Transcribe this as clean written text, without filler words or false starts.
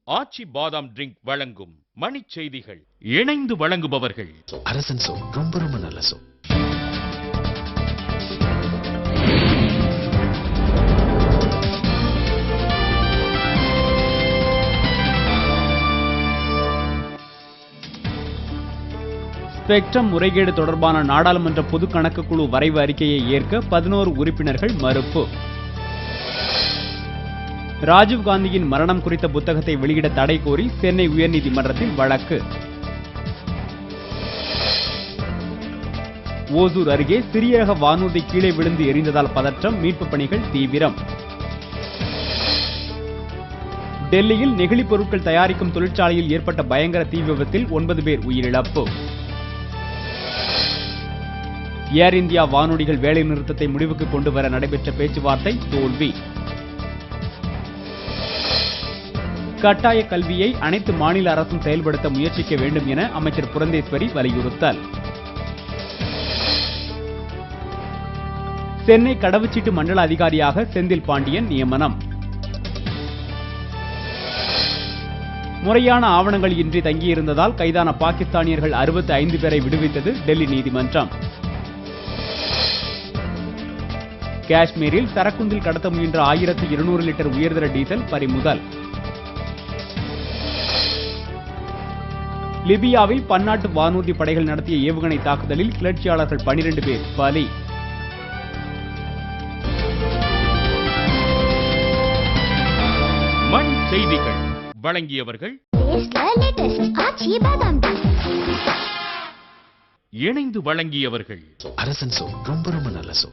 ஆச்சி பாதாம் ட்ரிங்க் வழங்கும் மணிச் செய்திகள். இணைந்து வழங்குபவர்கள் அரசன் சோ, ரொம்ப ரொம்ப நல்ல சோ. ஸ்பெக்ட்ரம் முறைகேடு தொடர்பான நாடாளுமன்ற பொது கணக்கு குழு வரைவு அறிக்கையை ஏற்க 11 உறுப்பினர்கள் மறுப்பு. ராஜீவ்காந்தியின் மரணம் குறித்த புத்தகத்தை வெளியிட தடை கோரி சென்னை உயர்நீதிமன்றத்தில் வழக்கு. ஓசூர் அருகே சிறிய ரக வானூர்தி கீழே விழுந்து எரிந்ததால் பதற்றம், மீட்பு பணிகள் தீவிரம். டெல்லியில் நெகிழி பொருட்கள் தயாரிக்கும் தொழிற்சாலையில் ஏற்பட்ட பயங்கர தீ விபத்தில் 9 பேர் உயிரிழப்பு. ஏர் இந்தியா வானூர்திகள் வேலை நிறுத்தத்தை முடிவுக்கு கொண்டு வர நடைபெற்ற பேச்சுவார்த்தை தோல்வி. கட்டாய கல்வியை அனைத்து மாநில அரசும் செயல்படுத்த முயற்சிக்க வேண்டும் என அமைச்சர் புரந்தேஸ்வரி வலியுறுத்தல். சென்னை கடவுச்சீட்டு மண்டல அதிகாரியாக செந்தில் பாண்டியன் நியமனம். முறையான ஆவணங்கள் இன்றி தங்கியிருந்ததால் கைதான பாகிஸ்தானியர்கள் 65 பேரை விடுவித்தது டெல்லி நீதிமன்றம். காஷ்மீரில் சரக்குந்தில் கடத்த முயன்ற 1200 லிட்டர் உயர்தர டீசல் பறிமுதல். லிபியாவில் பன்னாட்டு வானூர்தி படைகள் நடத்திய ஏவுகணை தாக்குதலில் கிளர்ச்சியாளர்கள் 12 பேர் பலி. மண் செய்திகள் வழங்கியவர்கள் இணைந்து வழங்கியவர்கள் அரசன் சோ, ரொம்ப ரொம்ப நல்ல சோ.